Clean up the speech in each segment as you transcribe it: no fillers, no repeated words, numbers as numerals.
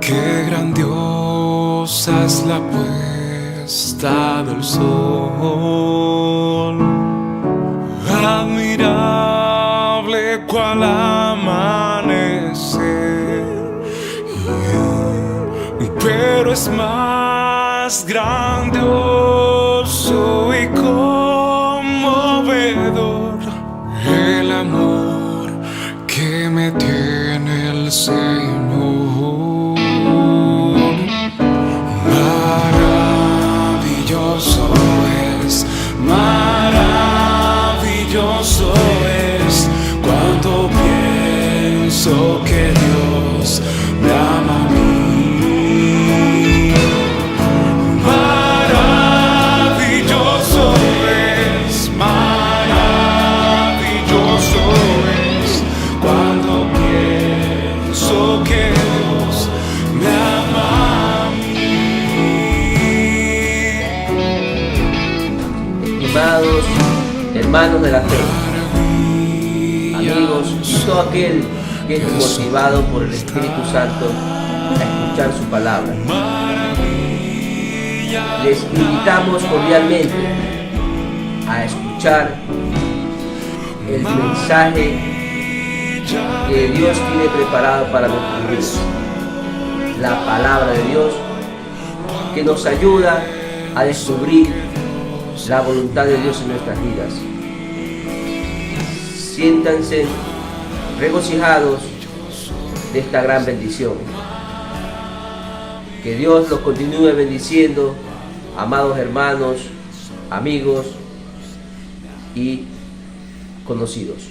Qué grandiosa es la puesta del sol, admirable cual amanecer, pero es más grandioso y conmovedor el amor que me tiene el Señor. Maravilloso es cuando pienso que Dios me ama a mí. Maravilloso es cuando pienso que Dios me ama a mí. Amados hermanos de la fe, amigos y todo aquel que es motivado por el Espíritu Santo a escuchar su palabra, les invitamos cordialmente a escuchar el mensaje que Dios tiene preparado para nuestros vidas, la palabra de Dios que nos ayuda a descubrir la voluntad de Dios en nuestras vidas. Siéntanse regocijados de esta gran bendición. Que Dios los continúe bendiciendo, amados hermanos, amigos y conocidos.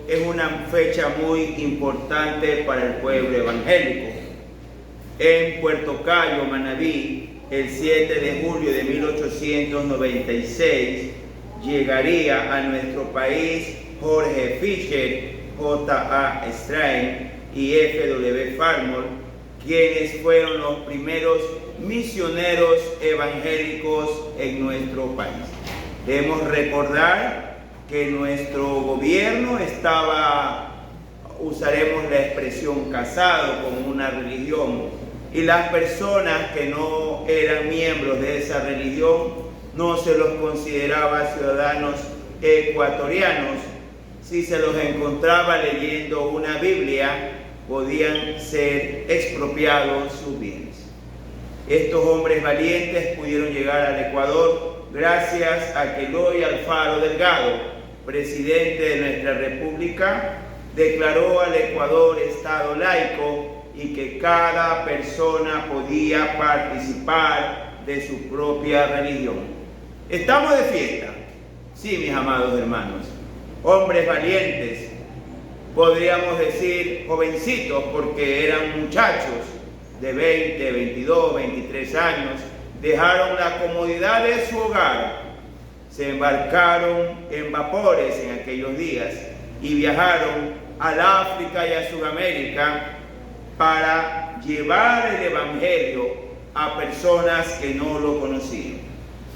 Es una fecha muy importante para el pueblo evangélico. En Puerto Cayo, Manabí, el 7 de julio de 1896, llegaría a nuestro país Jorge Fisher, J.A. Strain y F.W. Farmer, quienes fueron los primeros misioneros evangélicos en nuestro país. Debemos recordar que nuestro gobierno usaremos la expresión casado como una religión, y las personas que no eran miembros de esa religión no se los consideraba ciudadanos ecuatorianos. Si se los encontraba leyendo una Biblia, podían ser expropiados sus bienes. Estos hombres valientes pudieron llegar al Ecuador gracias a que Eloy Alfaro Delgado, presidente de nuestra república, declaró al Ecuador Estado laico y que cada persona podía participar de su propia religión. ¿Estamos de fiesta? Sí, mis amados hermanos. Hombres valientes, podríamos decir jovencitos, porque eran muchachos de 20, 22, 23 años, dejaron la comodidad de su hogar, se embarcaron en vapores en aquellos días y viajaron al África y a Sudamérica para llevar el Evangelio a personas que no lo conocían.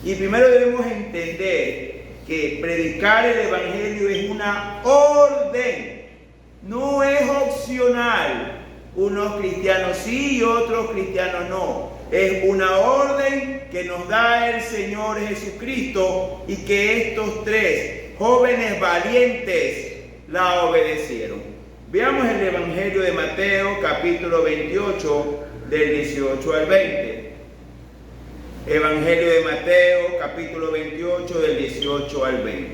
Y primero debemos entender que predicar el Evangelio es una orden, no es opcional. Unos cristianos sí y otros cristianos no. Es una orden que nos da el Señor Jesucristo y que estos tres jóvenes valientes la obedecieron. Veamos el Evangelio de Mateo, capítulo 28, del 18 al 20. Evangelio de Mateo, capítulo 28, del 18 al 20.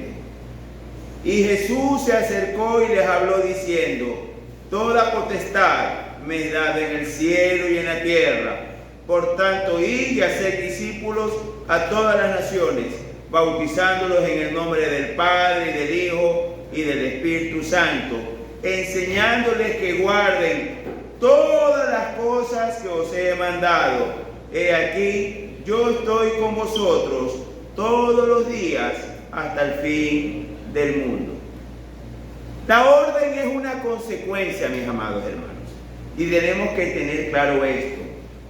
Y Jesús se acercó y les habló diciendo: toda potestad me es dada en el cielo y en la tierra. Por tanto, id y haced discípulos a todas las naciones, bautizándolos en el nombre del Padre, y del Hijo, y del Espíritu Santo, enseñándoles que guarden todas las cosas que os he mandado. He aquí, yo estoy con vosotros todos los días hasta el fin del mundo. La orden es una consecuencia, mis amados hermanos, y tenemos que tener claro esto.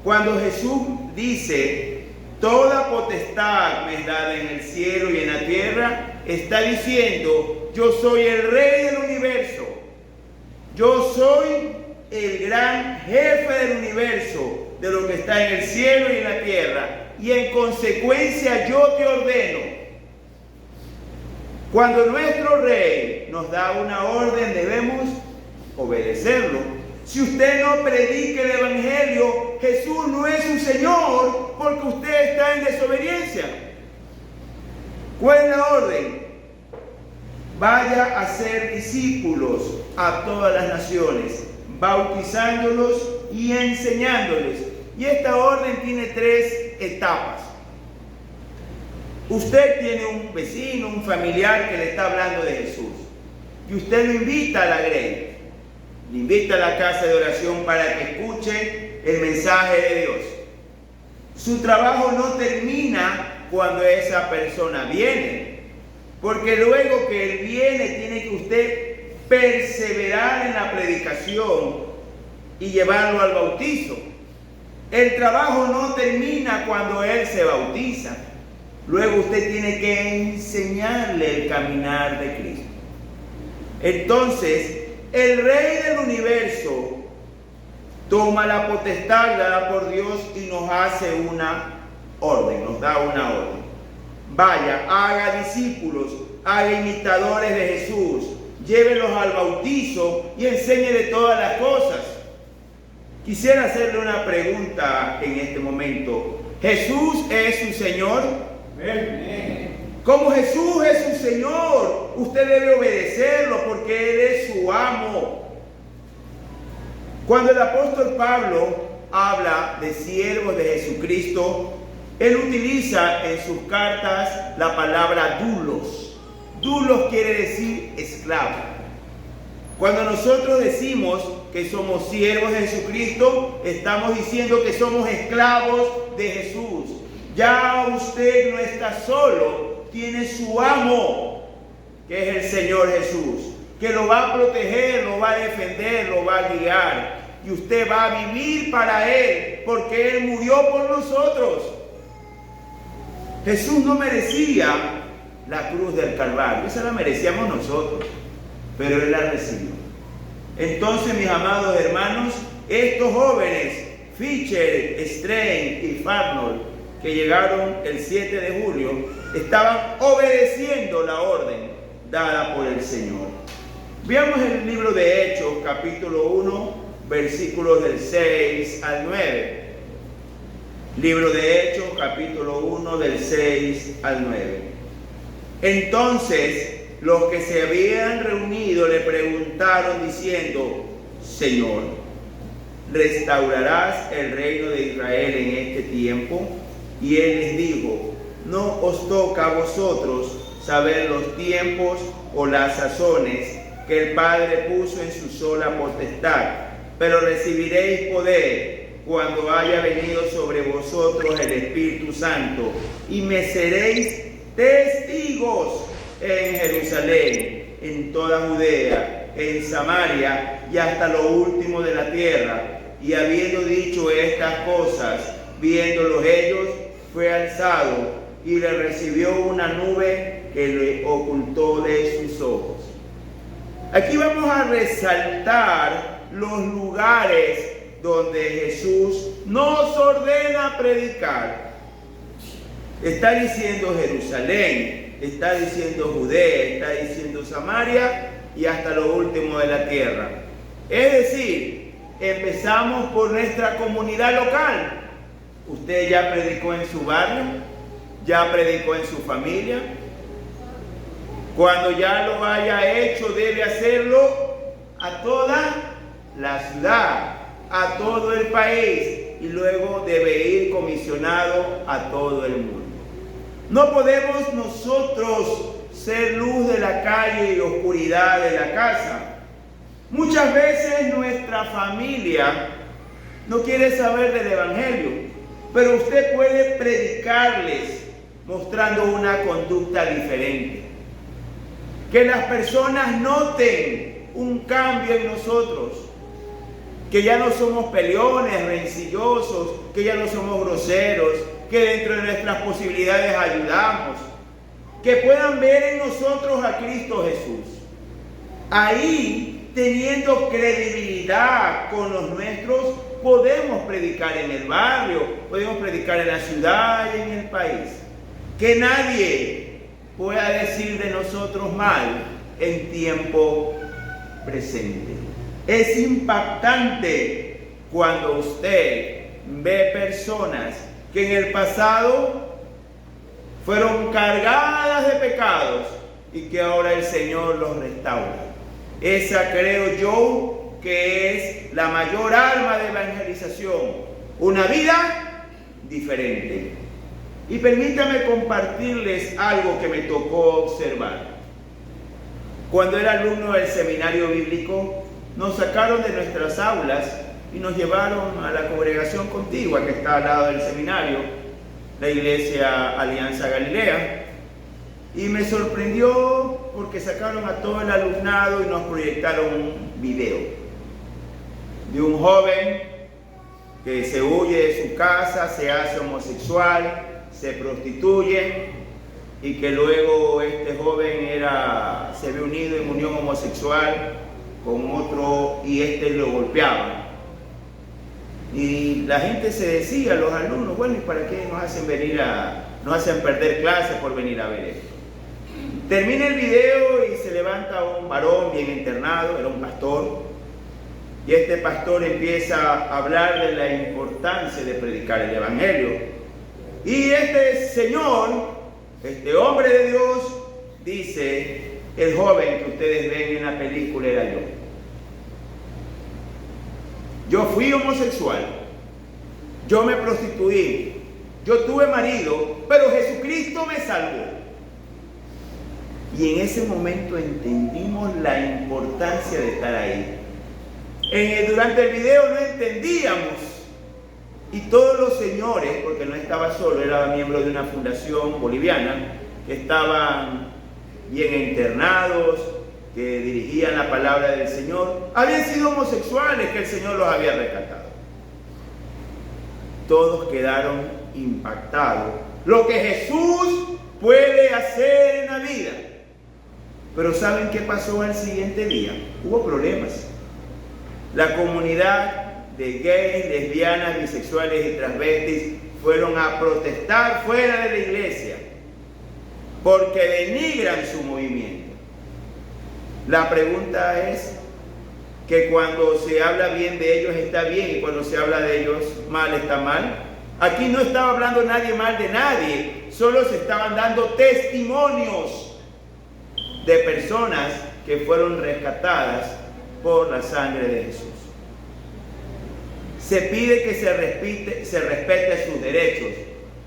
Cuando Jesús dice: toda potestad me es dada en el cielo y en la tierra, está diciendo: yo soy el Rey del universo, yo soy el gran jefe del universo, de lo que está en el cielo y en la tierra, y en consecuencia yo te ordeno. Cuando nuestro Rey nos da una orden, debemos obedecerlo. Si usted no predica el Evangelio, Jesús no es su Señor, porque usted está en desobediencia. ¿Cuál es la orden? Vaya a ser discípulos a todas las naciones, bautizándolos y enseñándoles. Y esta orden tiene 3 etapas. Usted tiene un vecino, un familiar que le está hablando de Jesús, y usted lo invita a la grey, le invita a la casa de oración para que escuche el mensaje de Dios. Su trabajo no termina cuando esa persona viene, porque luego que él viene tiene que usted perseverar en la predicación y llevarlo al bautizo. El trabajo no termina cuando él se bautiza. Luego usted tiene que enseñarle el caminar de Cristo. Entonces, el Rey del universo toma la potestad dada por Dios y nos hace una orden, nos da una orden. Vaya, haga discípulos, haga imitadores de Jesús, llévelos al bautizo y enseñe de todas las cosas. Quisiera hacerle una pregunta en este momento. ¿Jesús es su Señor? Como Jesús es su Señor, usted debe obedecerlo porque Él es su amo. Cuando el apóstol Pablo habla de siervos de Jesucristo, él utiliza en sus cartas la palabra doulos. Doulos quiere decir esclavo. Cuando nosotros decimos que somos siervos de Jesucristo, estamos diciendo que somos esclavos de Jesús. Ya usted no está solo, tiene su amo, que es el Señor Jesús, que lo va a proteger, lo va a defender, lo va a guiar. Y usted va a vivir para Él, porque Él murió por nosotros. Jesús no merecía la cruz del Calvario, esa la merecíamos nosotros, pero Él la recibió. Entonces, mis amados hermanos, estos jóvenes, Fischer, Strain y Farnold, que llegaron el 7 de julio, estaban obedeciendo la orden dada por el Señor. Veamos el libro de Hechos, capítulo 1, versículos del 6 al 9. Libro de Hechos, capítulo 1, del 6 al 9. Entonces, los que se habían reunido le preguntaron diciendo: Señor, ¿restaurarás el reino de Israel en este tiempo? Y él les dijo: no os toca a vosotros saber los tiempos o las sazones que el Padre puso en su sola potestad, pero recibiréis poder cuando haya venido sobre vosotros el Espíritu Santo, y me seréis testigos en Jerusalén, en toda Judea, en Samaria y hasta lo último de la tierra. Y habiendo dicho estas cosas, viéndolos ellos, fue alzado y le recibió una nube que le ocultó de sus ojos. Aquí vamos a resaltar los lugares donde Jesús nos ordena predicar. Está diciendo Jerusalén, está diciendo Judea, está diciendo Samaria y hasta lo último de la tierra. Es decir, empezamos por nuestra comunidad local. ¿Usted ya predicó en su barrio? ¿Ya predicó en su familia? Cuando ya lo haya hecho, debe hacerlo a toda la ciudad, a todo el país, y luego debe ir comisionado a todo el mundo. No podemos nosotros ser luz de la calle y oscuridad de la casa. Muchas veces nuestra familia no quiere saber del Evangelio, pero usted puede predicarles mostrando una conducta diferente. Que las personas noten un cambio en nosotros, que ya no somos peleones, rencillosos, que ya no somos groseros, que dentro de nuestras posibilidades ayudamos, que puedan ver en nosotros a Cristo Jesús. Ahí, teniendo credibilidad con los nuestros, podemos predicar en el barrio, podemos predicar en la ciudad y en el país. Que nadie pueda decir de nosotros mal en tiempo presente. Es impactante cuando usted ve personas que en el pasado fueron cargadas de pecados y que ahora el Señor los restaura. Esa creo yo que es la mayor arma de evangelización, una vida diferente. Y permítame compartirles algo que me tocó observar. Cuando era alumno del seminario bíblico, nos sacaron de nuestras aulas y nos llevaron a la congregación contigua que está al lado del seminario, la iglesia Alianza Galilea. Y me sorprendió porque sacaron a todo el alumnado y nos proyectaron un video de un joven que se huye de su casa, se hace homosexual, se prostituye, y que luego este joven se había unido en unión homosexual con otro y este lo golpeaba. Y la gente se decía, los alumnos, bueno, ¿y para qué nos hacen perder clases por venir a ver esto? Termina el video y se levanta un varón bien internado, era un pastor, y este pastor empieza a hablar de la importancia de predicar el Evangelio. Y este señor, este hombre de Dios, dice: el joven que ustedes ven en la película era yo. Yo fui homosexual, yo me prostituí, yo tuve marido, pero Jesucristo me salvó. Y en ese momento entendimos la importancia de estar ahí. Durante el video no entendíamos. Y todos los señores, porque no estaba solo, era miembro de una fundación boliviana, que estaban bien internados, que dirigían la palabra del Señor, habían sido homosexuales, que el Señor los había rescatado. Todos quedaron impactados. Lo que Jesús puede hacer en la vida. Pero ¿saben qué pasó al siguiente día? Hubo problemas. La comunidad de gays, lesbianas, bisexuales y transvestis fueron a protestar fuera de la iglesia porque denigran su movimiento. La pregunta es que cuando se habla bien de ellos está bien y cuando se habla de ellos mal está mal. Aquí no estaba hablando nadie mal de nadie, solo se estaban dando testimonios de personas que fueron rescatadas por la sangre de Jesús. Se pide que se respete sus derechos,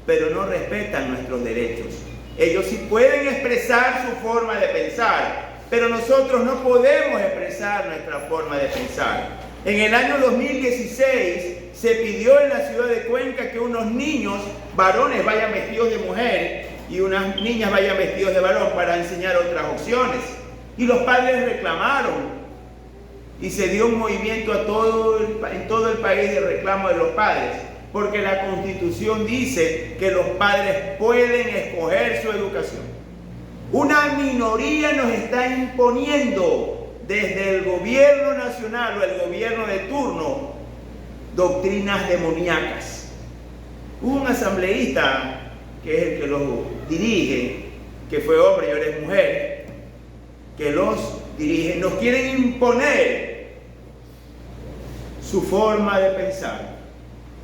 pero no respetan nuestros derechos. Ellos sí pueden expresar su forma de pensar, pero nosotros no podemos expresar nuestra forma de pensar. En el año 2016 se pidió en la ciudad de Cuenca que unos niños varones vayan vestidos de mujer y unas niñas vayan vestidos de varón para enseñar otras opciones. Y los padres reclamaron. Y se dio un movimiento en todo el país de reclamo de los padres, porque la Constitución dice que los padres pueden escoger su educación. Una minoría nos está imponiendo desde el gobierno nacional o el gobierno de turno doctrinas demoníacas. Hubo un asambleísta que es el que los dirige, que fue hombre y ahora es mujer, que los dirige, nos quieren imponer su forma de pensar.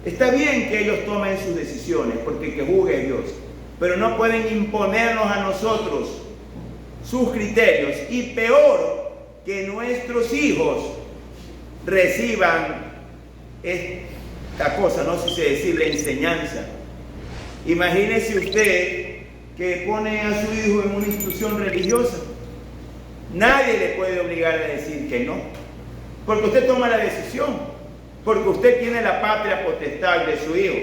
Está bien que ellos tomen sus decisiones, porque el que juzgue es Dios, pero no pueden imponernos a nosotros sus criterios, y peor, que nuestros hijos reciban esta cosa, no sé si decirle enseñanza. Imagínese usted que pone a su hijo en una institución religiosa. Nadie le puede obligar a decir que no, porque usted toma la decisión, porque usted tiene la patria potestad de su hijo.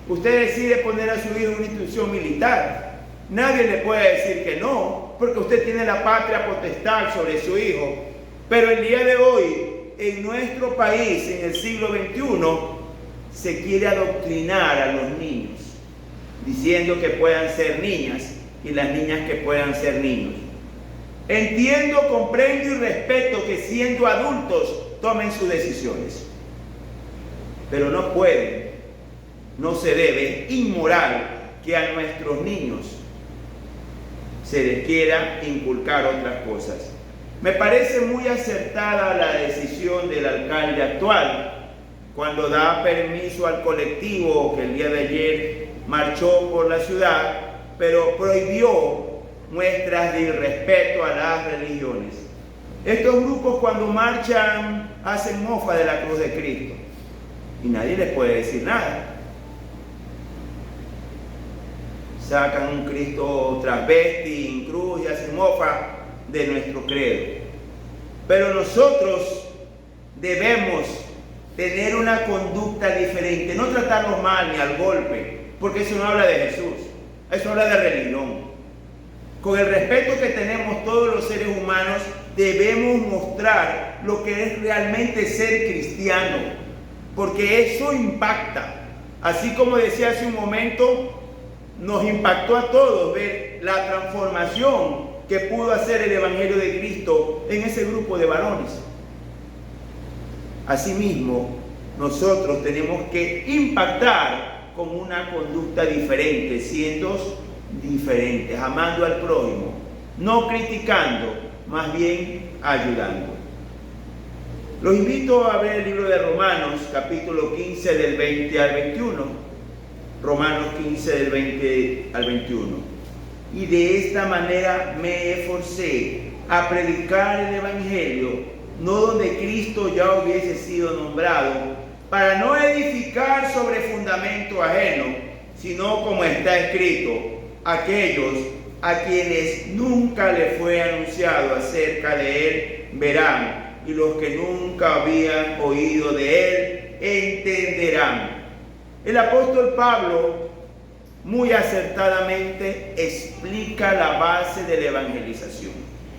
Usted decide poner a su hijo en una institución militar. Nadie le puede decir que no, porque usted tiene la patria potestad sobre su hijo. Pero el día de hoy, en nuestro país, en el siglo XXI, se quiere adoctrinar a los niños, diciendo que puedan ser niñas y las niñas que puedan ser niños. Entiendo, comprendo y respeto que siendo adultos tomen sus decisiones, pero no pueden, no se debe, inmoral que a nuestros niños se les quiera inculcar otras cosas. Me parece muy acertada la decisión del alcalde actual cuando da permiso al colectivo que el día de ayer marchó por la ciudad, pero prohibió muestras de irrespeto a las religiones. Estos grupos cuando marchan hacen mofa de la cruz de Cristo y nadie les puede decir nada. Sacan un Cristo transvesti, en cruz y hacen mofa de nuestro credo. Pero nosotros debemos tener una conducta diferente, no tratarlos mal ni al golpe, porque eso no habla de Jesús, eso habla de religión. Con el respeto que tenemos todos los seres humanos, debemos mostrar lo que es realmente ser cristiano, porque eso impacta. Así como decía hace un momento, nos impactó a todos ver la transformación que pudo hacer el Evangelio de Cristo en ese grupo de varones. Asimismo, nosotros tenemos que impactar con una conducta diferente, siendo diferentes, amando al prójimo, no criticando, más bien ayudando. Los invito a ver el libro de Romanos, capítulo 15, del 20 al 21. Romanos 15, del 20 al 21. Y de esta manera me esforcé a predicar el Evangelio, no donde Cristo ya hubiese sido nombrado, para no edificar sobre fundamento ajeno, sino como está escrito, aquellos a quienes nunca le fue anunciado acerca de él verán, y los que nunca habían oído de él entenderán. El apóstol Pablo muy acertadamente explica la base de la evangelización.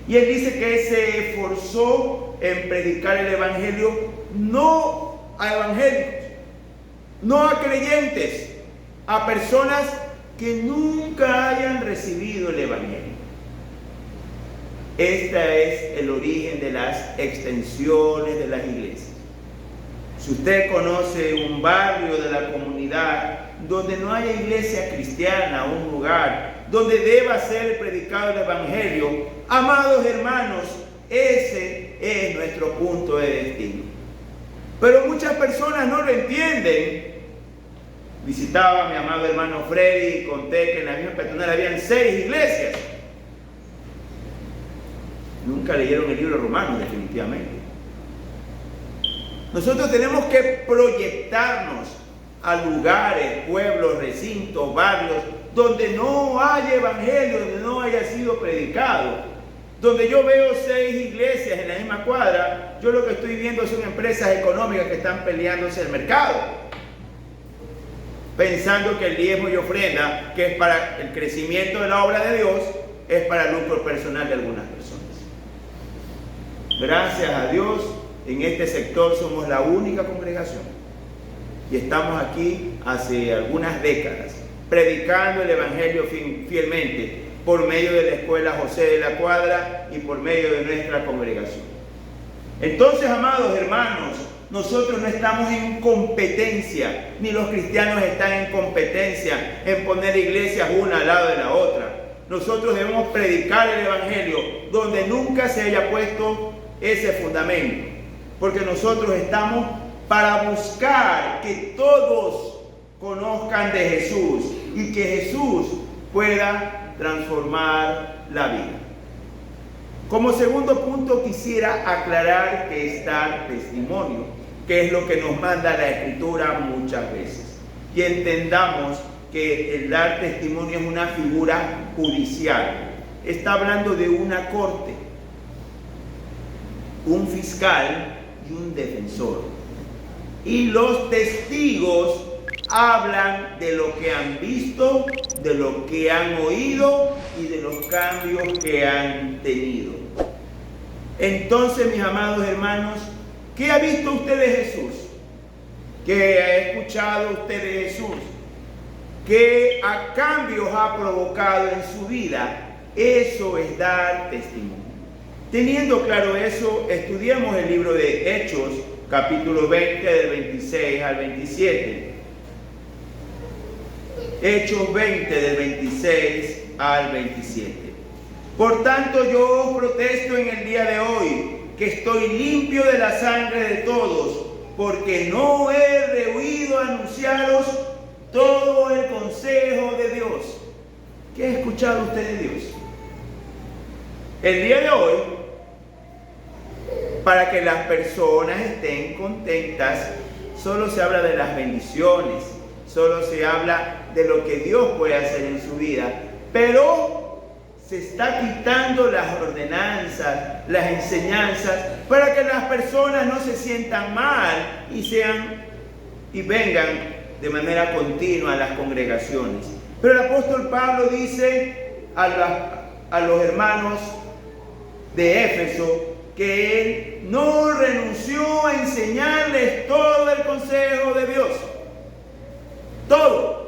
Y él dice que se esforzó en predicar el evangelio no a evangélicos, no a creyentes, a personas que nunca hayan recibido el evangelio. Este es el origen de las extensiones de las iglesias. Si usted conoce un barrio de la comunidad donde no haya iglesia cristiana, un lugar donde deba ser predicado el evangelio, amados hermanos, ese es nuestro punto de destino. Pero muchas personas no lo entienden. Visitaba a mi amado hermano Freddy y conté que en la misma peatonal habían 6 iglesias. Nunca leyeron el libro Romanos, definitivamente. Nosotros tenemos que proyectarnos a lugares, pueblos, recintos, barrios, donde no haya evangelio, donde no haya sido predicado. Donde yo veo 6 iglesias en la misma cuadra, yo lo que estoy viendo son empresas económicas que están peleándose el mercado, pensando que el diezmo y ofrenda, que es para el crecimiento de la obra de Dios, es para el lucro personal de algunas personas. Gracias a Dios, en este sector somos la única congregación y estamos aquí hace algunas décadas predicando el evangelio fielmente por medio de la escuela José de la Cuadra y por medio de nuestra congregación. Entonces, amados hermanos, nosotros no estamos en competencia, ni los cristianos están en competencia en poner iglesias una al lado de la otra. Nosotros debemos predicar el evangelio donde nunca se haya puesto ese fundamento, porque nosotros estamos para buscar que todos conozcan de Jesús y que Jesús pueda transformar la vida. Como segundo punto quisiera aclarar que es dar testimonio, que es lo que nos manda la Escritura muchas veces. Y entendamos que el dar testimonio es una figura judicial. Está hablando de una corte, un fiscal y un defensor. Y los testigos hablan de lo que han visto, de lo que han oído y de los cambios que han tenido. Entonces, mis amados hermanos, ¿qué ha visto usted de Jesús? ¿Qué ha escuchado usted de Jesús? ¿Qué a cambios ha provocado en su vida? Eso es dar testimonio. Teniendo claro eso, estudiemos el libro de Hechos, capítulo 20, del 26 al 27. Hechos 20, del 26 al 27. Por tanto, yo os protesto en el día de hoy, que estoy limpio de la sangre de todos, porque no he rehuido anunciaros todo el consejo de Dios. ¿Qué ha escuchado usted de Dios? El día de hoy, para que las personas estén contentas, solo se habla de las bendiciones, solo se habla de lo que Dios puede hacer en su vida, pero se está quitando las ordenanzas, las enseñanzas, para que las personas no se sientan mal y vengan de manera continua a las congregaciones. Pero el apóstol Pablo dice a los hermanos de Éfeso que él no renunció a enseñarles todo el consejo de Dios. Todo.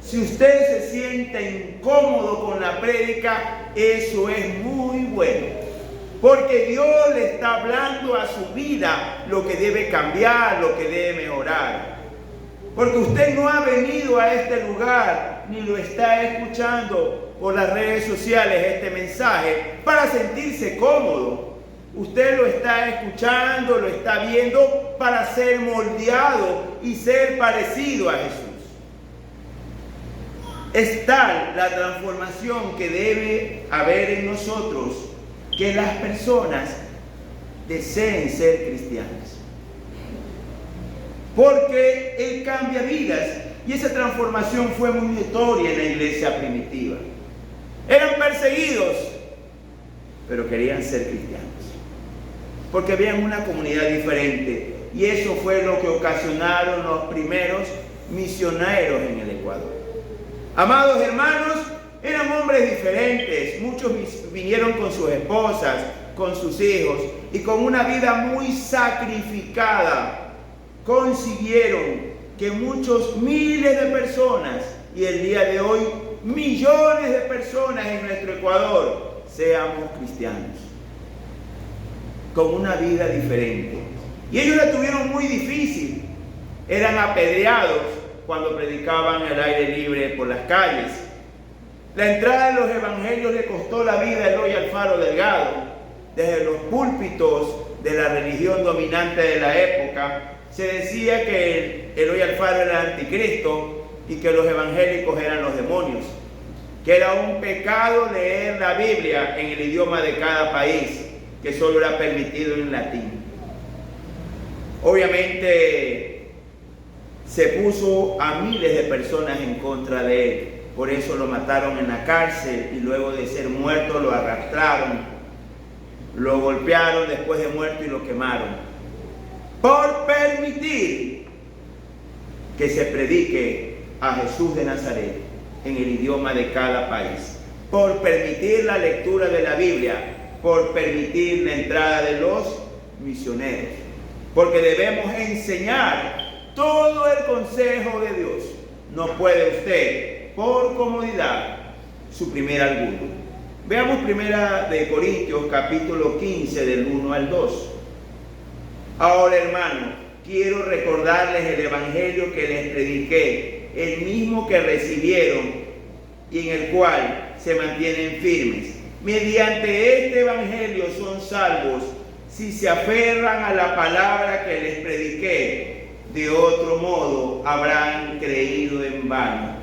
Si usted se siente incómodo con la prédica, eso es muy bueno. Porque Dios le está hablando a su vida lo que debe cambiar, lo que debe mejorar. Porque usted no ha venido a este lugar, ni lo está escuchando por las redes sociales, este mensaje, para sentirse cómodo. Usted lo está escuchando, lo está viendo para ser moldeado y ser parecido a Jesús. Es tal la transformación que debe haber en nosotros que las personas deseen ser cristianas. Porque Él cambia vidas y esa transformación fue muy notoria en la iglesia primitiva. Eran perseguidos, pero querían ser cristianos. Porque habían una comunidad diferente y eso fue lo que ocasionaron los primeros misioneros en el Ecuador. Amados hermanos, eran hombres diferentes, muchos vinieron con sus esposas, con sus hijos y con una vida muy sacrificada. Consiguieron que muchos miles de personas y el día de hoy millones de personas en nuestro Ecuador seamos cristianos, con una vida diferente. Y ellos la tuvieron muy difícil, eran apedreados cuando predicaban al aire libre por las calles. La entrada de los evangelios le costó la vida a Eloy Alfaro Delgado. Desde los púlpitos de la religión dominante de la época se decía que Eloy Alfaro era el anticristo y que los evangélicos eran los demonios, que era un pecado leer la Biblia en el idioma de cada país, que solo era permitido en latín. Obviamente se puso a miles de personas en contra de él, por eso lo mataron en la cárcel y luego de ser muerto lo arrastraron, lo golpearon después de muerto y lo quemaron, por permitir que se predique a Jesús de Nazaret en el idioma de cada país, por permitir la lectura de la Biblia, por permitir la entrada de los misioneros, porque debemos enseñar todo el consejo de Dios. No puede usted, por comodidad, suprimir alguno. Veamos primera de Corintios, capítulo 15, del 1 al 2. Ahora, hermanos, quiero recordarles el evangelio que les prediqué, el mismo que recibieron y en el cual se mantienen firmes. Mediante este evangelio son salvos si se aferran a la palabra que les prediqué. De otro modo habrán creído en vano.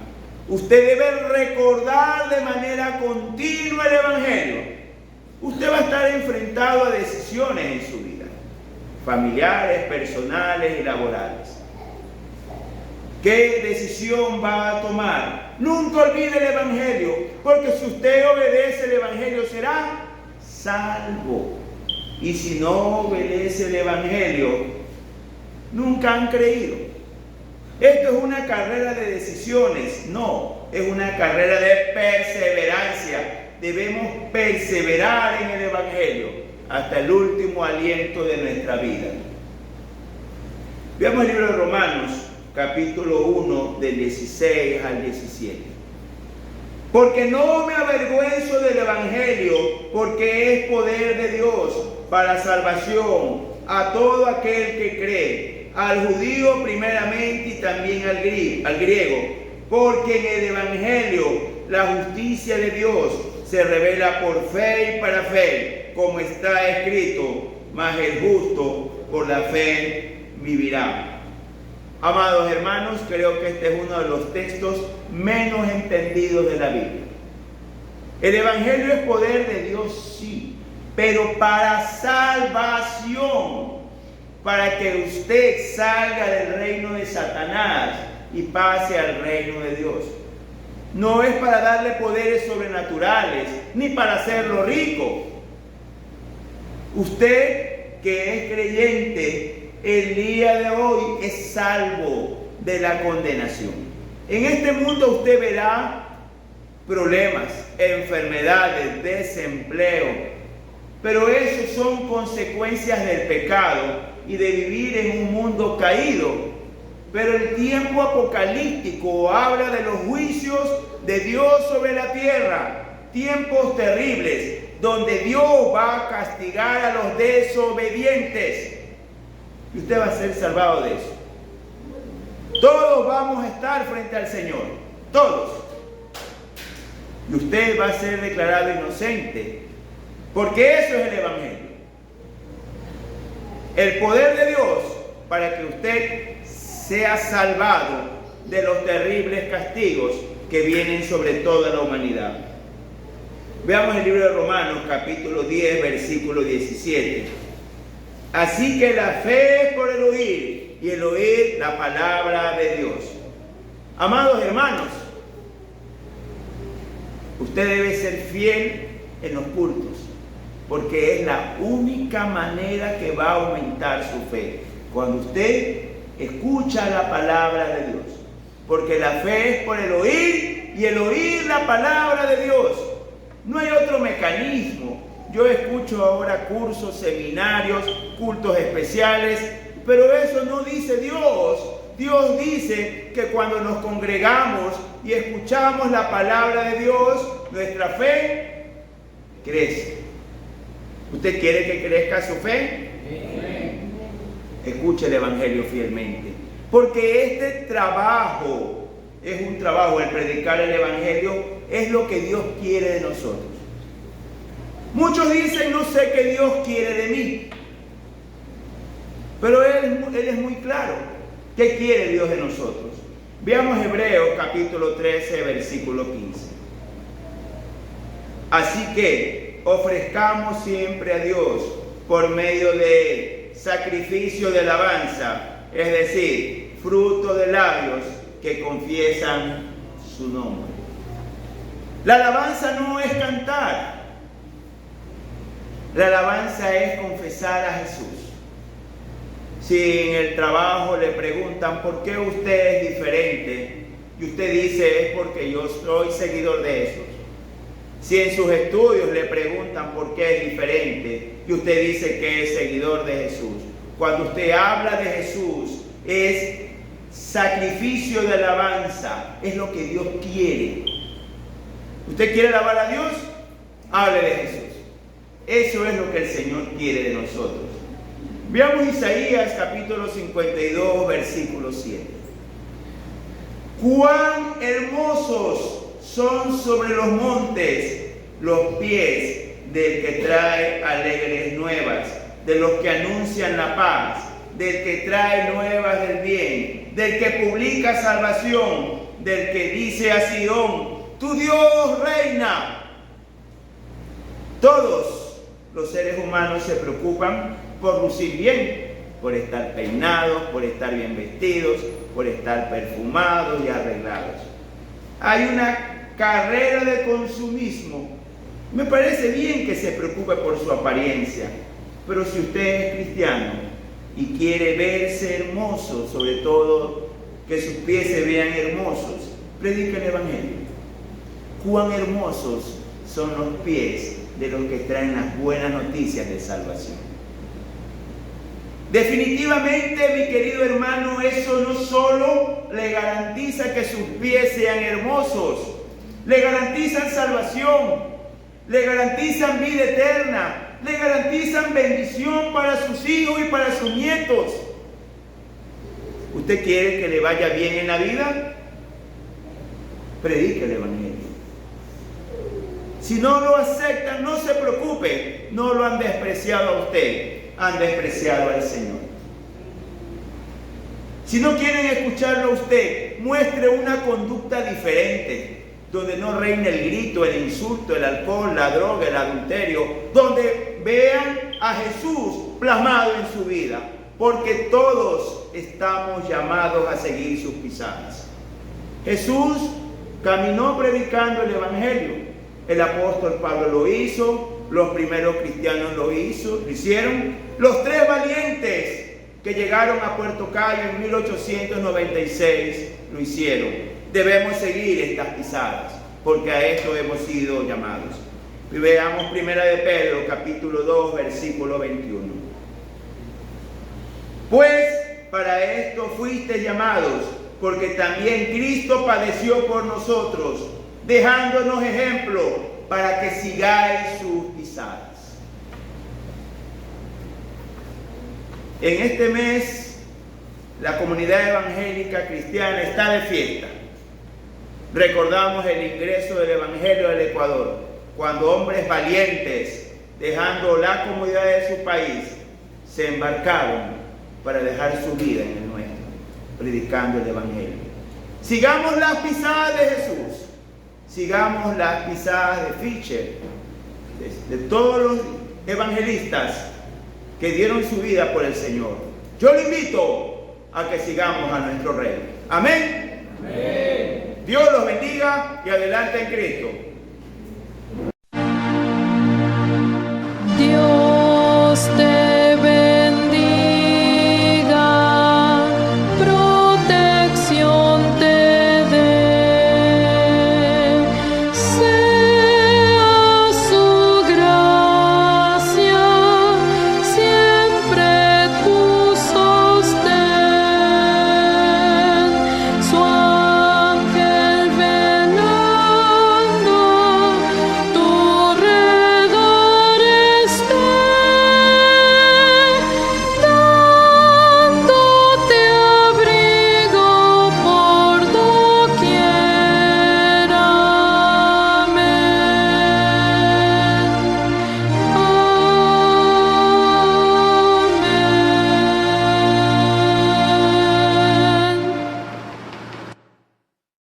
Usted debe recordar de manera continua el Evangelio. Usted va a estar enfrentado a decisiones en su vida, familiares, personales y laborales. ¿Qué decisión va a tomar? Nunca olvide el Evangelio, porque si usted obedece el Evangelio será salvo. Y si no obedece el Evangelio, nunca han creído. Esto es una carrera de decisiones, no, es una carrera de perseverancia. Debemos perseverar en el Evangelio hasta el último aliento de nuestra vida. Veamos el libro de Romanos, capítulo 1, del 16 al 17. Porque no me avergüenzo del Evangelio, porque es poder de Dios para salvación a todo aquel que cree, al judío primeramente y también al griego, porque en el Evangelio la justicia de Dios se revela por fe y para fe, como está escrito, mas el justo por la fe vivirá. Amados hermanos, creo que este es uno de los textos menos entendidos de la Biblia. El Evangelio es poder de Dios, sí, pero para salvación, para que usted salga del reino de Satanás y pase al reino de Dios. No es para darle poderes sobrenaturales, ni para hacerlo rico. Usted que es creyente, el día de hoy es salvo de la condenación. En este mundo usted verá problemas, enfermedades, desempleo, pero esos son consecuencias del pecado y de vivir en un mundo caído. Pero el tiempo apocalíptico habla de los juicios de Dios sobre la tierra, tiempos terribles, donde Dios va a castigar a los desobedientes. Y usted va a ser salvado de eso. Todos vamos a estar frente al Señor, todos. Y usted va a ser declarado inocente, porque eso es el Evangelio. El poder de Dios para que usted sea salvado de los terribles castigos que vienen sobre toda la humanidad. Veamos el libro de Romanos, capítulo 10, versículo 17. Así que la fe es por el oír, y el oír la palabra de Dios. Amados hermanos, usted debe ser fiel en los cultos, porque es la única manera que va a aumentar su fe. Cuando usted escucha la palabra de Dios, porque la fe es por el oír y el oír la palabra de Dios. No hay otro mecanismo. Yo escucho ahora cursos, seminarios, cultos especiales, pero eso no dice Dios. Dios dice que cuando nos congregamos y escuchamos la palabra de Dios, nuestra fe crece. ¿Usted quiere que crezca su fe? Escuche el Evangelio fielmente, porque este trabajo es un trabajo, el predicar el Evangelio es lo que Dios quiere de nosotros. Muchos dicen, no sé qué Dios quiere de mí, pero Él es muy claro. ¿Qué quiere Dios de nosotros? Veamos Hebreos capítulo 13, versículo 15. Así que ofrezcamos siempre a Dios por medio de sacrificio de alabanza, es decir, fruto de labios que confiesan su nombre. La alabanza no es cantar. La alabanza es confesar a Jesús. Si en el trabajo le preguntan por qué usted es diferente y usted dice es porque yo soy seguidor de Jesús. Si en sus estudios le preguntan por qué es diferente y usted dice que es seguidor de Jesús. Cuando usted habla de Jesús es sacrificio de alabanza, es lo que Dios quiere. ¿Usted quiere alabar a Dios? Hable de Jesús. Eso es lo que el Señor quiere de nosotros. Veamos Isaías capítulo 52, versículo 7. Cuán hermosos son sobre los montes los pies del que trae alegres nuevas, de los que anuncian la paz, del que trae nuevas del bien, del que publica salvación, del que dice a Sidón, tu Dios reina. Todos los seres humanos se preocupan por lucir bien, por estar peinados, por estar bien vestidos, por estar perfumados y arreglados. Hay una carrera de consumismo. Me parece bien que se preocupe por su apariencia, pero si usted es cristiano y quiere verse hermoso, sobre todo que sus pies se vean hermosos, predique el Evangelio. Cuán hermosos son los pies de los que traen las buenas noticias de salvación. Definitivamente, mi querido hermano, eso no solo le garantiza que sus pies sean hermosos, le garantizan salvación, le garantizan vida eterna, le garantizan bendición para sus hijos y para sus nietos. ¿Usted quiere que le vaya bien en la vida? Predique el Evangelio. Si no lo aceptan, no se preocupe, no lo han despreciado a usted, han despreciado al Señor. Si no quieren escucharlo a usted, muestre una conducta diferente, donde no reine el grito, el insulto, el alcohol, la droga, el adulterio, donde vean a Jesús plasmado en su vida, porque todos estamos llamados a seguir sus pisadas. Jesús caminó predicando el Evangelio. El apóstol Pablo lo hizo, los primeros cristianos lo hicieron, los tres valientes que llegaron a Puerto Cayo en 1896 lo hicieron. Debemos seguir estas pisadas, porque a esto hemos sido llamados. Y veamos 1 de Pedro, capítulo 2, versículo 21. Pues para esto fuisteis llamados, porque también Cristo padeció por nosotros, dejándonos ejemplo para que sigáis sus pisadas. En este mes, la comunidad evangélica cristiana está de fiesta. Recordamos el ingreso del Evangelio del Ecuador, cuando hombres valientes, dejando la comodidad de su país, se embarcaron para dejar su vida en el nuestro, predicando el Evangelio. Sigamos las pisadas de Jesús. Sigamos las pisadas de Fisher, de todos los evangelistas que dieron su vida por el Señor. Yo le invito a que sigamos a nuestro Rey. Amén. Amén. Dios los bendiga y adelante en Cristo.